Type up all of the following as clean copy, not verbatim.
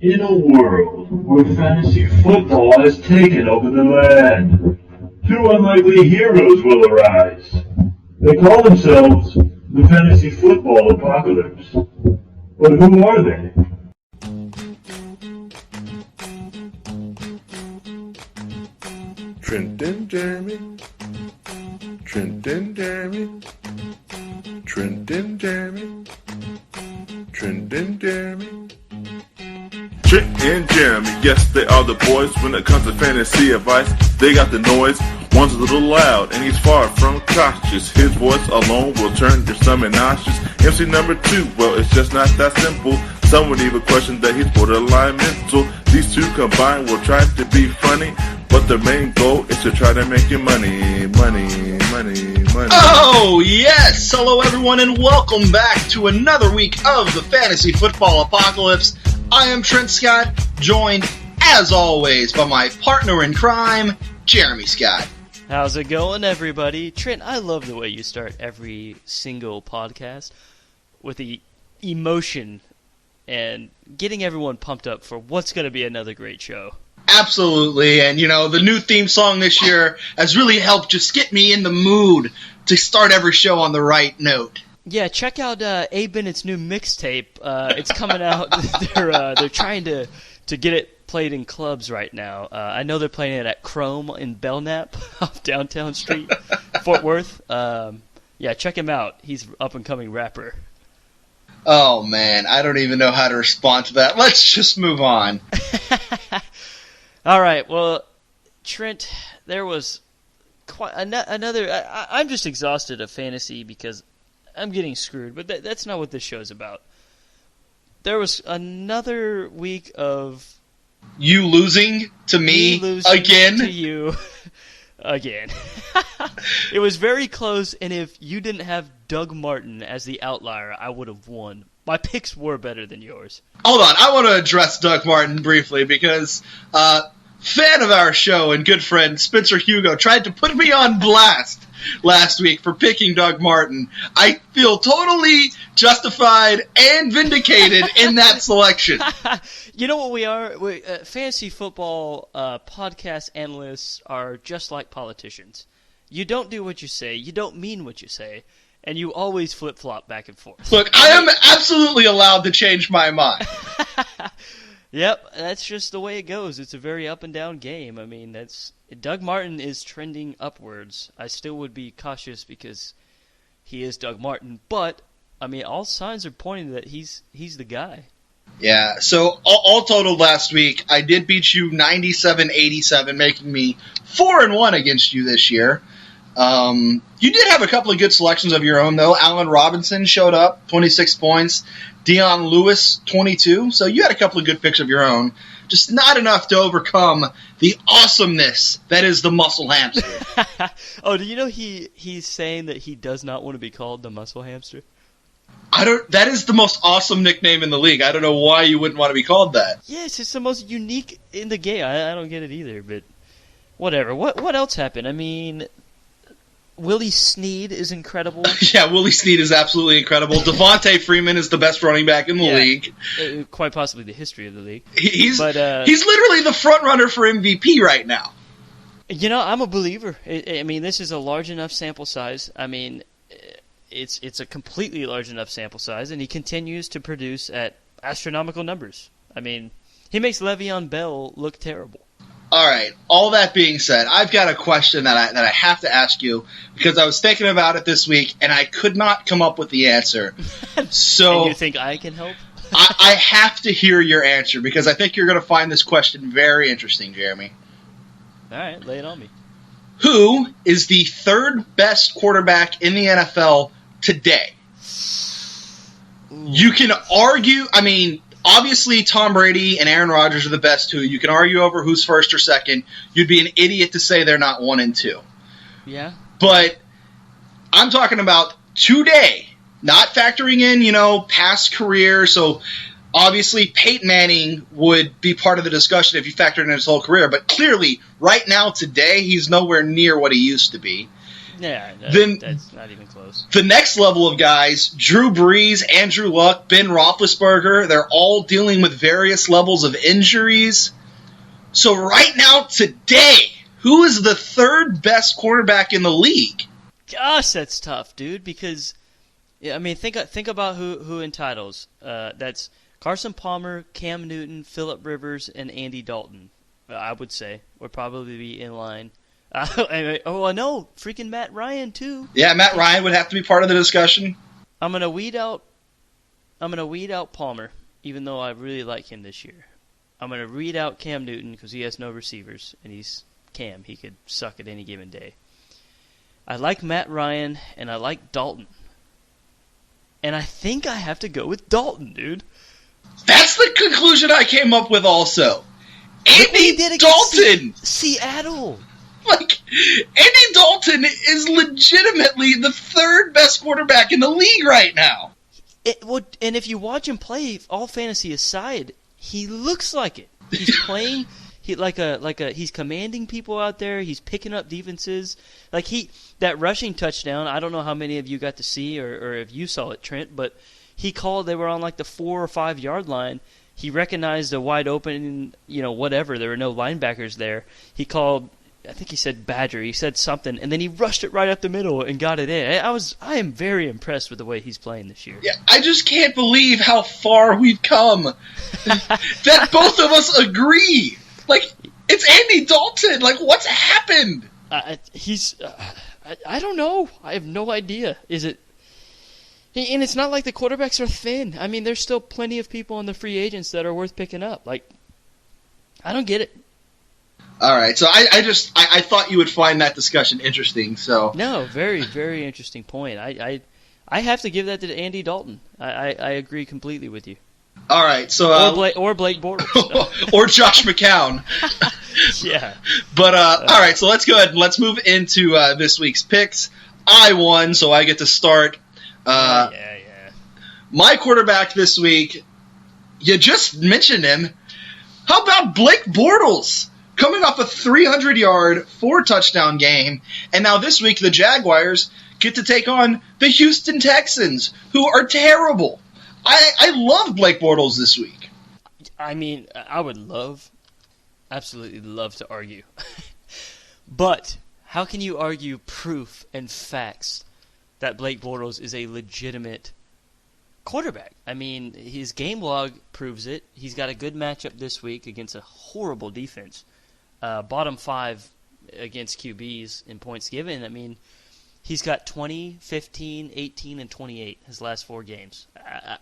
In a world where fantasy football has taken over the land, two unlikely heroes will arise. They call themselves the Fantasy Football Apocalypse. But who are they? Trent and Jeremy. Trent and Jeremy. Trent and Jeremy. Trent and Jeremy. Trent and Jeremy, yes, they are the boys. When it comes to fantasy advice, they got the noise. One's a little loud, and he's far from cautious. His voice alone will turn your stomach nauseous. MC number 2, well, it's just not that simple. Some would even question that he's borderline mental. These two combined will try to be funny, but their main goal is to try to make you money, money, money, money. Oh, yes! Hello, everyone, and welcome back to another week of the Fantasy Football Apocalypse. I am Trent Scott, joined, as always, by my partner in crime, Jeremy Scott. How's it going, everybody? Trent, I love the way you start every single podcast with the emotion and getting everyone pumped up for what's going to be another great show. Absolutely, and the new theme song this year has really helped just get me in the mood to start every show on the right note. Yeah, check out A. Bennett's new mixtape. It's coming out. They're trying to get it played in clubs right now. I know they're playing it at Chrome in Belknap off Downtown Street, Fort Worth. Yeah, check him out. He's an up-and-coming rapper. Oh, man, I don't even know how to respond to that. Let's just move on. All right, well, Trent, there was quite another... I'm just exhausted of fantasy because I'm getting screwed, but that's not what this show's about. There was another week of... You losing to me again? To you again. It was very close, and if you didn't have Doug Martin as the outlier, I would have won. My picks were better than yours. Hold on, I want to address Doug Martin briefly because fan of our show and good friend Spencer Hugo tried to put me on blast last week for picking Doug Martin. I feel totally justified and vindicated in that selection. You know what we are? Fantasy football podcast analysts are just like politicians. You don't do what you say, you don't mean what you say, and you always flip-flop back and forth. Look, I am absolutely allowed to change my mind. Yep, that's just the way it goes. It's a very up-and-down game. I mean, Doug Martin is trending upwards. I still would be cautious because he is Doug Martin, but, I mean, all signs are pointing that he's the guy. Yeah, so all totaled last week, I did beat you 97-87, making me 4-1 against you this year. You did have a couple of good selections of your own, though. Allen Robinson showed up, 26 points. Dion Lewis, 22. So you had a couple of good picks of your own. Just not enough to overcome the awesomeness that is the muscle hamster. Oh, do you know he's saying that he does not want to be called the muscle hamster? That is the most awesome nickname in the league. I don't know why you wouldn't want to be called that. Yes, it's the most unique in the game. I don't get it either, but whatever. What else happened? I mean, Willie Snead is incredible. Yeah, Willie Snead is absolutely incredible. Devontae Freeman is the best running back in the league. Quite possibly the history of the league. He's literally the front runner for MVP right now. I'm a believer. I mean, this is a large enough sample size. I mean, it's a completely large enough sample size, and he continues to produce at astronomical numbers. I mean, he makes Le'Veon Bell look terrible. All right. All that being said, I've got a question that I have to ask you because I was thinking about it this week and I could not come up with the answer. So and you think I can help? I have to hear your answer because I think you're going to find this question very interesting, Jeremy. All right, lay it on me. Who is the third best quarterback in the NFL today? Ooh. You can argue. I mean, obviously, Tom Brady and Aaron Rodgers are the best two. You can argue over who's first or second. You'd be an idiot to say they're not 1 and 2. Yeah. But I'm talking about today, not factoring in, past career. So obviously, Peyton Manning would be part of the discussion if you factored in his whole career. But clearly, right now, today, he's nowhere near what he used to be. Yeah, Then that's not even close. the next level of guys, Drew Brees, Andrew Luck, Ben Roethlisberger, they're all dealing with various levels of injuries. So right now, today, who is the third best quarterback in the league? Gosh, that's tough, dude. Because, I mean, think about who in titles. That's Carson Palmer, Cam Newton, Phillip Rivers, and Andy Dalton. I would say would probably be in line. No, freaking Matt Ryan too. Yeah, Matt Ryan would have to be part of the discussion. I'm gonna weed out Palmer, even though I really like him this year. I'm gonna weed out Cam Newton because he has no receivers and he's Cam. He could suck at any given day. I like Matt Ryan and I like Dalton, and I think I have to go with Dalton, dude. That's the conclusion I came up with. Also, Andy Dalton, Seattle. Like, Andy Dalton is legitimately the third best quarterback in the league right now. And if you watch him play, all fantasy aside, he looks like it. He's playing he's commanding people out there. He's picking up defenses. Like that rushing touchdown. I don't know how many of you got to see or if you saw it, Trent, but he called. They were on like the 4 or 5 yard line. He recognized a wide open, whatever. There were no linebackers there. He called. I think he said Badger. He said something, and then he rushed it right up the middle and got it in. I am very impressed with the way he's playing this year. Yeah, I just can't believe how far we've come. That both of us agree. Like, it's Andy Dalton. Like, what's happened? I don't know. I have no idea. Is it? And it's not like the quarterbacks are thin. I mean, there's still plenty of people in the free agents that are worth picking up. Like, I don't get it. All right, so I thought you would find that discussion interesting. So no, very, very interesting point. I have to give that to Andy Dalton. I agree completely with you. All right, so or Blake Bortles or Josh McCown. Yeah, but all right, so let's go ahead and let's move into this week's picks. I won, so I get to start. Yeah. My quarterback this week. You just mentioned him. How about Blake Bortles? Coming off a 300-yard, 4-touchdown game, and now this week the Jaguars get to take on the Houston Texans, who are terrible. I love Blake Bortles this week. I mean, I would absolutely love to argue. But how can you argue proof and facts that Blake Bortles is a legitimate quarterback? I mean, his game log proves it. He's got a good matchup this week against a horrible defense. Bottom 5 against QBs in points given. I mean, he's got 20, 15, 18, and 28 his last 4 games.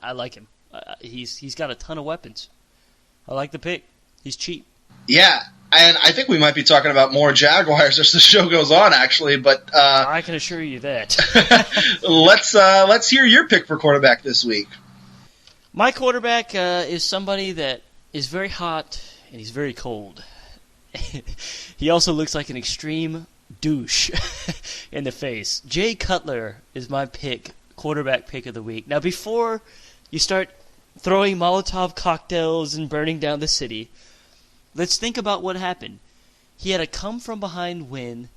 I like him. He's got a ton of weapons. I like the pick. He's cheap. Yeah, and I think we might be talking about more Jaguars as the show goes on, actually. But I can assure you that. let's hear your pick for quarterback this week. My quarterback is somebody that is very hot and he's very cold. He also looks like an extreme douche in the face. Jay Cutler is my quarterback pick of the week. Now, before you start throwing Molotov cocktails and burning down the city, let's think about what happened. He had a come-from-behind win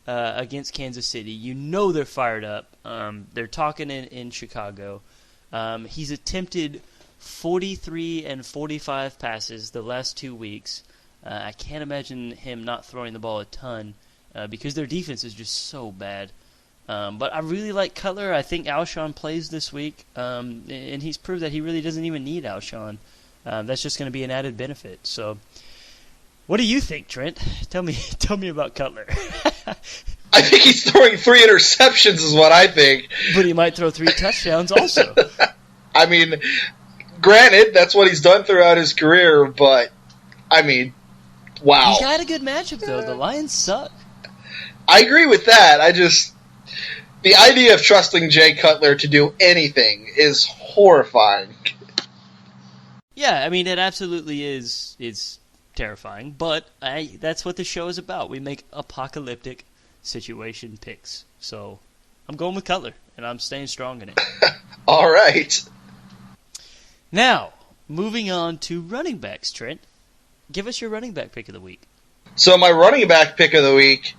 against Kansas City. You know they're fired up. They're talking in Chicago. He's attempted 43 and 45 passes the last 2 weeks. I can't imagine him not throwing the ball a ton because their defense is just so bad. But I really like Cutler. I think Alshon plays this week, and he's proved that he really doesn't even need Alshon. That's just going to be an added benefit. So, what do you think, Trent? Tell me about Cutler. I think he's throwing 3 interceptions is what I think. But he might throw 3 touchdowns also. I mean, granted, that's what he's done throughout his career, but, I mean, wow. He's got a good matchup, though. The Lions suck. I agree with that. The idea of trusting Jay Cutler to do anything is horrifying. Yeah, I mean, it absolutely is terrifying, but that's what the show is about. We make apocalyptic situation picks. So I'm going with Cutler, and I'm staying strong in it. All right. Now, moving on to running backs, Trent. Give us your running back pick of the week. So my running back pick of the week,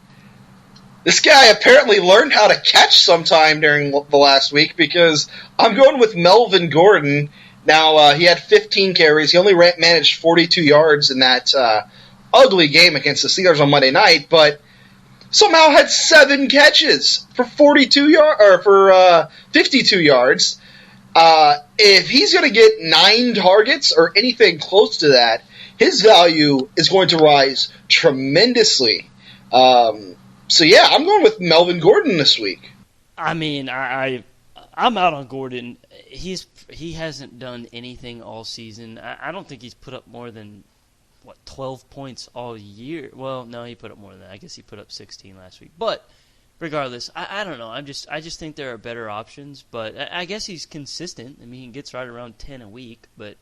This guy apparently learned how to catch sometime during the last week because I'm going with Melvin Gordon. Now, he had 15 carries. He only managed 42 yards in that ugly game against the Steelers on Monday night, but somehow had 7 catches for 52 for 52 yards. If he's going to get 9 targets or anything close to that, his value is going to rise tremendously. So yeah, I'm going with Melvin Gordon this week. I mean, I'm out on Gordon. He hasn't done anything all season. I don't think he's put up more than 12 points all year. Well, no, he put up more than that. I guess he put up 16 last week. But regardless, I don't know. I just think there are better options. But I guess he's consistent. I mean, he gets right around 10 a week. But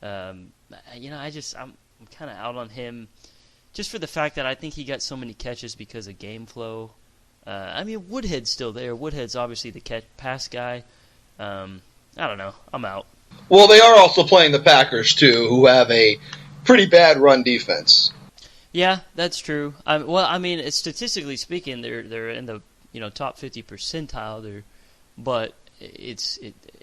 I'm kind of out on him. Just for the fact that I think he got so many catches because of game flow. I mean, Woodhead's still there. Woodhead's obviously the pass guy. I don't know. I'm out. Well, they are also playing the Packers, too, who have a pretty bad run defense. Yeah, that's true. I mean, statistically speaking, they're in the top 50 percentile. But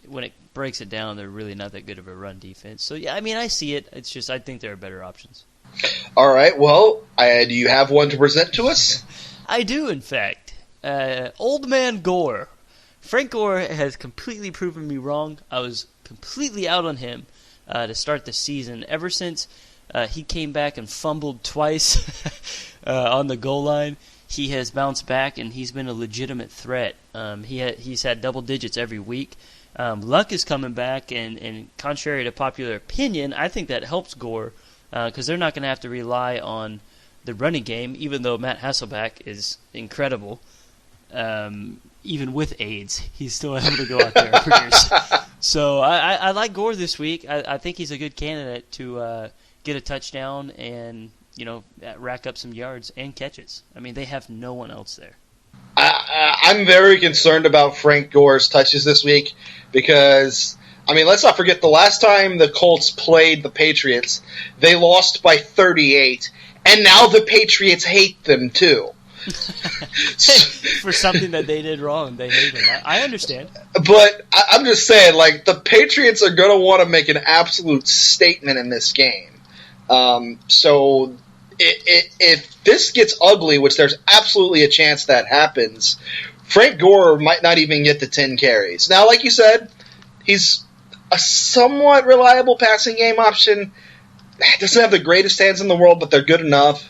when it breaks it down, they're really not that good of a run defense. So yeah, I mean, I see it. It's just I think there are better options. All right. Well, do you have one to present to us? I do, in fact. Old Man Gore. Frank Gore has completely proven me wrong. I was completely out on him to start the season. Ever since he came back and fumbled twice on the goal line, he has bounced back, and he's been a legitimate threat. He's had double digits every week. Luck is coming back, and contrary to popular opinion, I think that helps Gore because they're not going to have to rely on the running game, even though Matt Hasselbeck is incredible. Even with AIDS, he's still able to go out there and produce. So I like Gore this week. I think he's a good candidate to get a touchdown and rack up some yards and catches. I mean, they have no one else there. I'm very concerned about Frank Gore's touches this week because, I mean, let's not forget the last time the Colts played the Patriots, they lost by 38, and now the Patriots hate them too. For something that they did wrong, they hate him. I understand. But I'm just saying, like, the Patriots are going to want to make an absolute statement in this game. So if this gets ugly, which there's absolutely a chance that happens, Frank Gore might not even get the 10 carries. Now, like you said, he's a somewhat reliable passing game option. Doesn't have the greatest hands in the world, but they're good enough.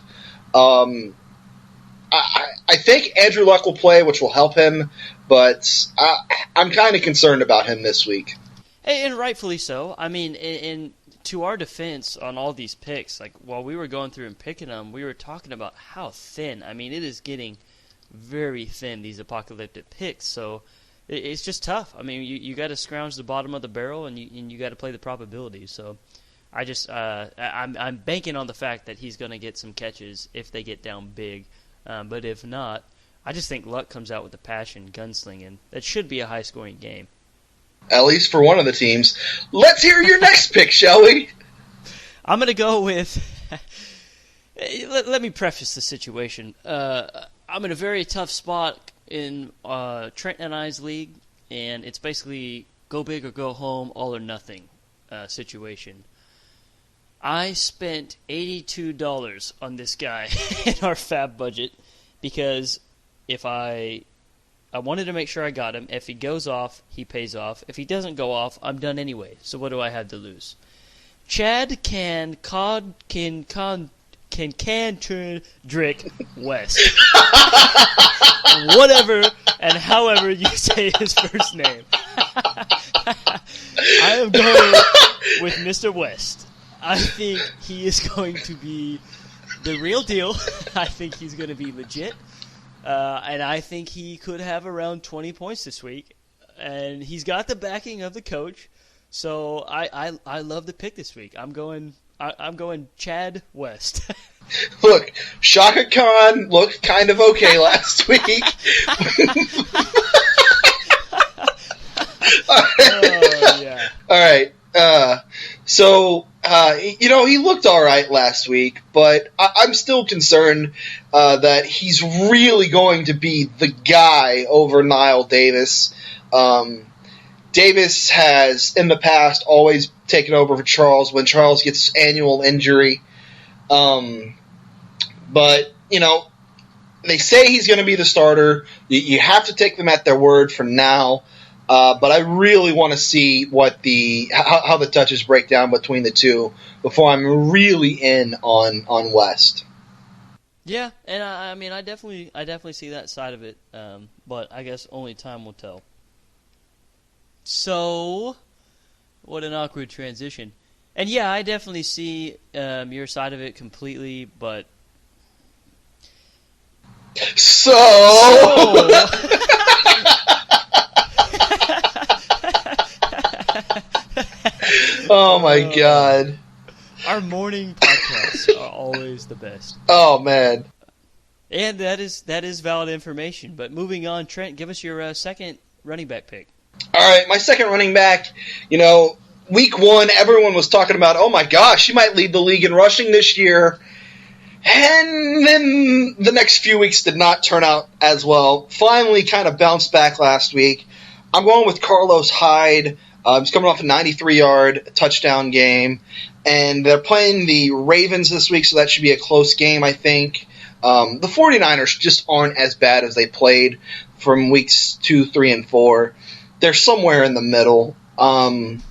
I think Andrew Luck will play, which will help him, but I'm kind of concerned about him this week. And rightfully so. I mean, in to our defense on all these picks, like while we were going through and picking them, we were talking about how thin. I mean, it is getting very thin, these apocalyptic picks. So it's just tough. I mean, you got to scrounge the bottom of the barrel, and you got to play the probabilities. So I'm banking on the fact that he's going to get some catches if they get down big. But if not, I just think Luck comes out with the passion, gunslinging. That should be a high-scoring game. At least for one of the teams. Let's hear your next pick, shall we? I'm going to go with... let me preface the situation. I'm in a very tough spot in Trent and I's league, and it's basically go big or go home, all or nothing situation. I spent $82 on this guy in our fab budget because if I wanted to make sure I got him. If he goes off, he pays off. If he doesn't go off, I'm done anyway. So what do I have to lose? Chad can Drick West. Whatever and however you say his first name. I am going with Mr. West. I think he is going to be the real deal. I think he's going to be legit. And I think he could have around 20 points this week. And he's got the backing of the coach. So I love the pick this week. I'm going Chad West. Look, Shaka Khan looked kind of okay last week. Oh, yeah. All right. So He looked all right last week, but I'm still concerned that he's really going to be the guy over Niall Davis. Davis has, in the past, always taken over for Charles when Charles gets annual injury. But, they say he's going to be the starter. You have to take them at their word for now. But I really want to see how the touches break down between the two before I'm really in on West. Yeah, and I definitely see that side of it. But I guess only time will tell. So, what an awkward transition. And yeah, I definitely see your side of it completely, but So oh my God. Our morning podcasts are always the best. Oh man. And that is valid information. But moving on, Trent, give us your second running back pick. All right, my second running back, week 1, everyone was talking about, oh my gosh, she might lead the league in rushing this year. And then the next few weeks did not turn out as well. Finally kind of bounced back last week. I'm going with Carlos Hyde. He's coming off a 93-yard touchdown game. And they're playing the Ravens this week, so that should be a close game, I think. The 49ers just aren't as bad as they played from weeks 2, 3, and 4. They're somewhere in the middle. And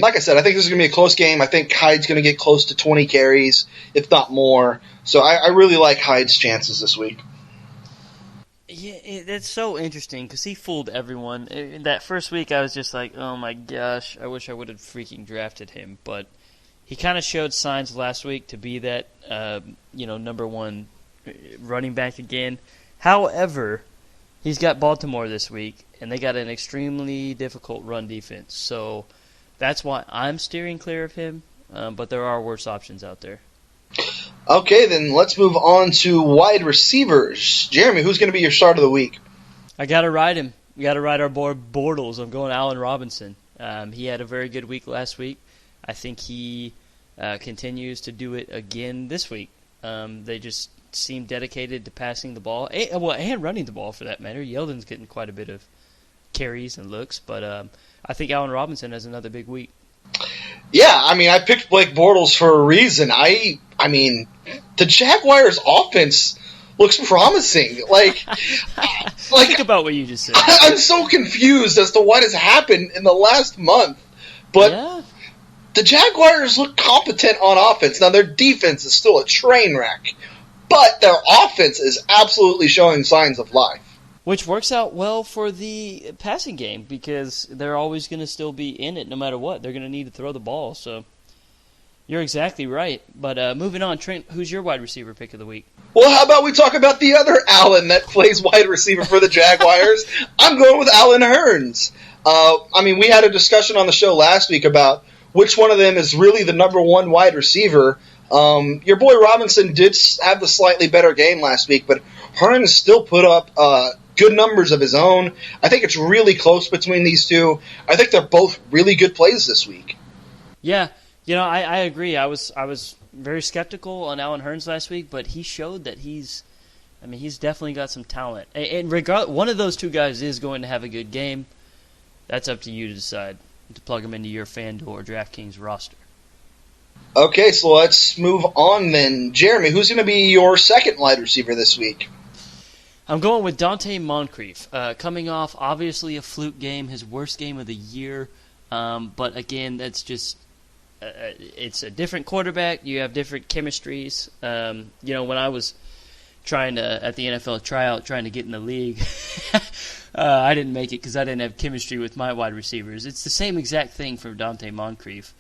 like I said, I think this is going to be a close game. I think Hyde's going to get close to 20 carries, if not more. So I really like Hyde's chances this week. Yeah, that's so interesting because he fooled everyone. In that first week, I was just like, oh my gosh, I wish I would have freaking drafted him. But he kind of showed signs last week to be that, number one running back again. However, he's got Baltimore this week, and they got an extremely difficult run defense. So that's why I'm steering clear of him, but there are worse options out there. Okay, then let's move on to wide receivers. Jeremy, who's going to be your start of the week? I got to ride him. We got to ride our boy Bortles. I'm going Allen Robinson. He had a very good week last week. I think he continues to do it again this week. They just seem dedicated to passing the ball, and running the ball for that matter. Yeldon's getting quite a bit of carries and looks, but I think Allen Robinson has another big week. Yeah, I picked Blake Bortles for a reason. The Jaguars' offense looks promising. Think about what you just said. I'm so confused as to what has happened in the last month. But yeah. The Jaguars look competent on offense. Now, their defense is still a train wreck, but their offense is absolutely showing signs of life. Which works out well for the passing game because they're always going to still be in it no matter what. They're going to need to throw the ball. So you're exactly right. But moving on, Trent, who's your wide receiver pick of the week? Well, how about we talk about the other Allen that plays wide receiver for the Jaguars? I'm going with Allen Hurns. We had a discussion on the show last week about which one of them is really the number one wide receiver. Your boy Robinson did have the slightly better game last week, but Hurns still put up good numbers of his own. I think it's really close between these two. I think they're both really good plays this week. Yeah, I agree. I was very skeptical on Allen Hurns last week, but he showed that he's definitely got some talent. And one of those two guys is going to have a good game. That's up to you to decide to plug him into your FanDuel or DraftKings roster. Okay, so let's move on then. Jeremy, who's going to be your second wide receiver this week? I'm going with Dante Moncrief, coming off obviously a fluke game, his worst game of the year. But again, that's just it's a different quarterback. You have different chemistries. When I was trying to at the NFL tryout, trying to get in the league, I didn't make it because I didn't have chemistry with my wide receivers. It's the same exact thing for Dante Moncrief.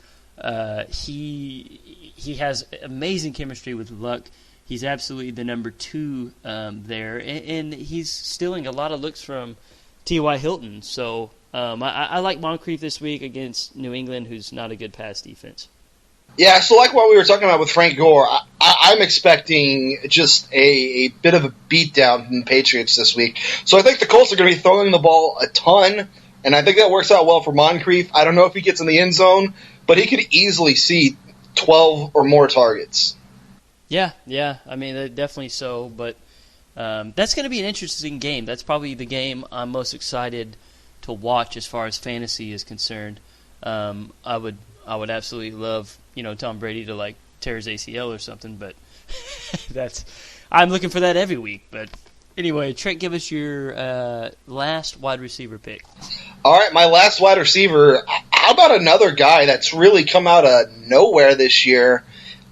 He has amazing chemistry with Luck. He's absolutely the number 2 there, and he's stealing a lot of looks from T.Y. Hilton. So I like Moncrief this week against New England, who's not a good pass defense. Yeah, so like what we were talking about with Frank Gore, I'm expecting just a bit of a beatdown from the Patriots this week. So I think the Colts are going to be throwing the ball a ton, and I think that works out well for Moncrief. I don't know if he gets in the end zone, but he could easily see 12 or more targets. Yeah. I mean, definitely so. But that's going to be an interesting game. That's probably the game I'm most excited to watch as far as fantasy is concerned. I would absolutely love Tom Brady to like tear his ACL or something, but I'm looking for that every week. But anyway, Trent, give us your last wide receiver pick. All right, my last wide receiver. How about another guy that's really come out of nowhere this year?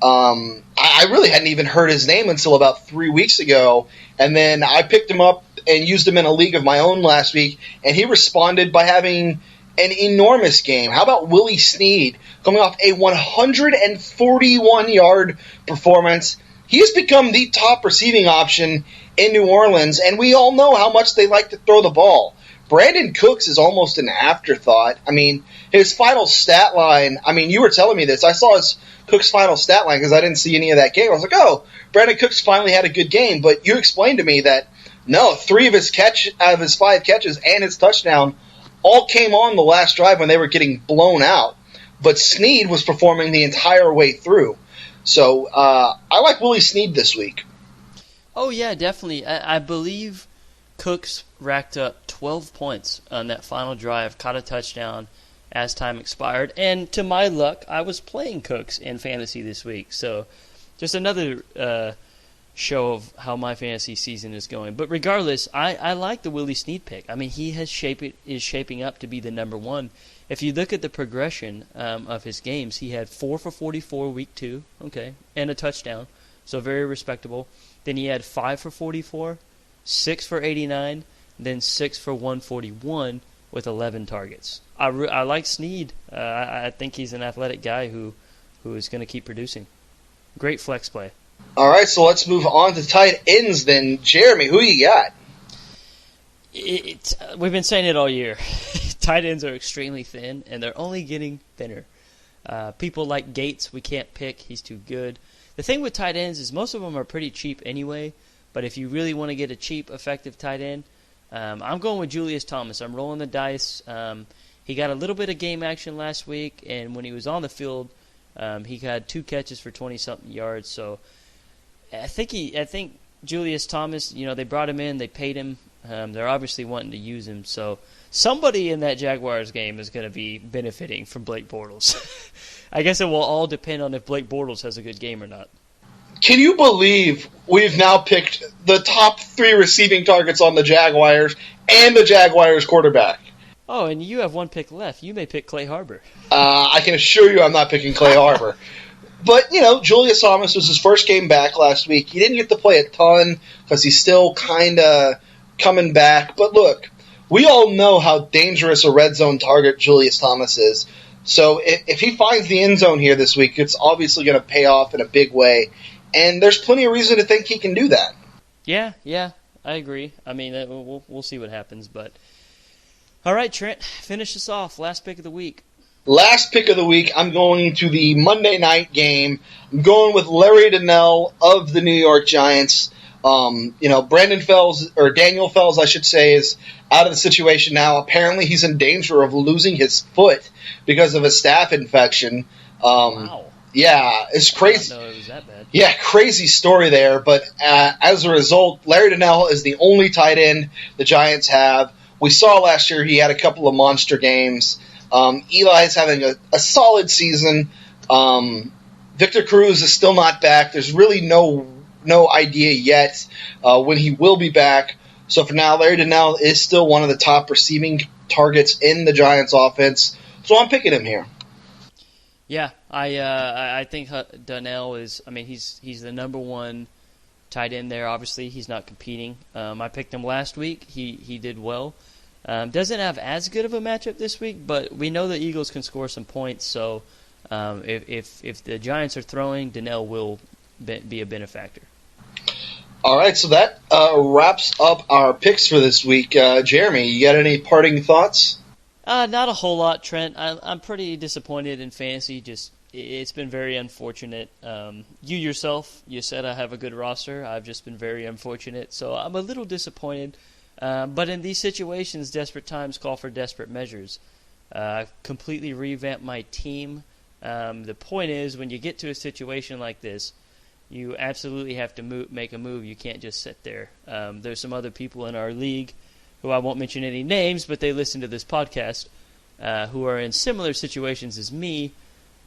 I really hadn't even heard his name until about 3 weeks ago, and then I picked him up and used him in a league of my own last week, and he responded by having an enormous game. How about Willie Snead coming off a 141-yard performance? He has become the top receiving option in New Orleans, and we all know how much they like to throw the ball. Brandon Cooks is almost an afterthought. I mean, his final stat line, you were telling me this. I saw Cook's final stat line because I didn't see any of that game. I was like, oh, Brandon Cooks finally had a good game. But you explained to me that, no, 3 of his 5 catches and his touchdown all came on the last drive when they were getting blown out. But Snead was performing the entire way through. So I like Willie Snead this week. Oh, yeah, definitely. I believe Cooks racked up 12 points on that final drive, caught a touchdown as time expired. And to my luck, I was playing Cooks in fantasy this week. So just another show of how my fantasy season is going. But regardless, I like the Willie Snead pick. I mean, he is shaping up to be the number one. If you look at the progression of his games, he had 4 for 44 week 2, and a touchdown, so very respectable. Then he had 5 for 44, 6 for 89, then 6 for 141 with 11 targets. I like Snead. I think he's an athletic guy who is going to keep producing. Great flex play. All right, so let's move on to tight ends then. Jeremy, who you got? We've been saying it all year. Tight ends are extremely thin, and they're only getting thinner. People like Gates, we can't pick. He's too good. The thing with tight ends is most of them are pretty cheap anyway, but if you really want to get a cheap, effective tight end, I'm going with Julius Thomas. I'm rolling the dice. He got a little bit of game action last week, and when he was on the field, he had 2 catches for 20-something yards. So I think Julius Thomas, they brought him in, they paid him. They're obviously wanting to use him. So somebody in that Jaguars game is going to be benefiting from Blake Bortles. I guess it will all depend on if Blake Bortles has a good game or not. Can you believe we've now picked the top 3 receiving targets on the Jaguars and the Jaguars quarterback? Oh, and you have 1 pick left. You may pick Clay Harbor. I can assure you I'm not picking Clay Harbor. But, Julius Thomas was his first game back last week. He didn't get to play a ton because he's still kind of coming back. But look, we all know how dangerous a red zone target Julius Thomas is. So if he finds the end zone here this week, it's obviously going to pay off in a big way. And there's plenty of reason to think he can do that. Yeah, I agree. I mean, we'll see what happens. But all right, Trent, finish us off. Last pick of the week. Last pick of the week, I'm going to the Monday night game. I'm going with Larry Donnell of the New York Giants. Daniel Fells, I should say, is out of the situation now. Apparently, he's in danger of losing his foot because of a staph infection. Wow. Yeah, it's crazy. I didn't know it was that bad. Yeah, crazy story there. But as a result, Larry Donnell is the only tight end the Giants have. We saw last year he had a couple of monster games. Eli is having a solid season. Victor Cruz is still not back. There's really no idea yet when he will be back. So for now, Larry Donnell is still one of the top receiving targets in the Giants offense. So I'm picking him here. Yeah, I think Donnell is. I mean, he's the number 1 tight end there. Obviously, he's not competing. I picked him last week. He did well. Doesn't have as good of a matchup this week, but we know the Eagles can score some points. So if the Giants are throwing, Donnell will be a benefactor. All right, so that wraps up our picks for this week. Jeremy, you got any parting thoughts? Not a whole lot, Trent. I'm pretty disappointed in fantasy. It's been very unfortunate. You yourself, you said I have a good roster. I've just been very unfortunate, so I'm a little disappointed. But in these situations, desperate times call for desperate measures. I've completely revamped my team The point is, when you get to a situation like this, you absolutely have to make a move. You can't just sit there. There's some other people in our league who I won't mention any names, but they listen to this podcast, who are in similar situations as me,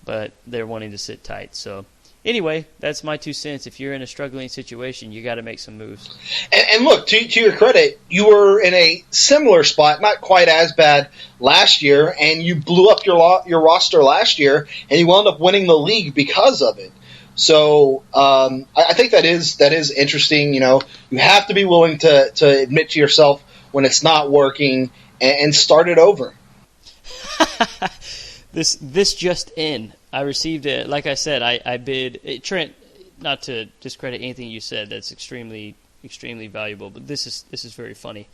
but they're wanting to sit tight. So anyway, that's my 2 cents. If you're in a struggling situation, you got to make some moves. And look, to your credit, you were in a similar spot, not quite as bad last year, and you blew up your roster last year, and you wound up winning the league because of it. So I think that is interesting. You know, you have to be willing to admit to yourself when it's not working and start it over. This just in. I received it. Like I said, I bid Trent. Not to discredit anything you said. That's extremely valuable. But this is very funny.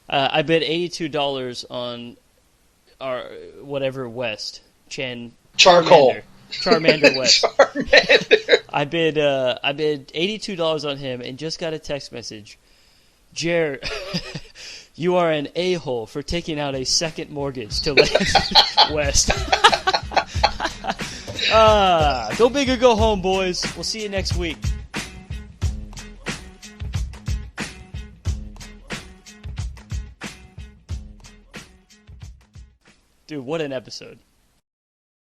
I bid $82 on our whatever West Charmander West. Charmander. I bid $82 on him and just got a text message. Jer, you are an a-hole for taking out a second mortgage to land West. Go big or go home, boys. We'll see you next week. Dude, what an episode.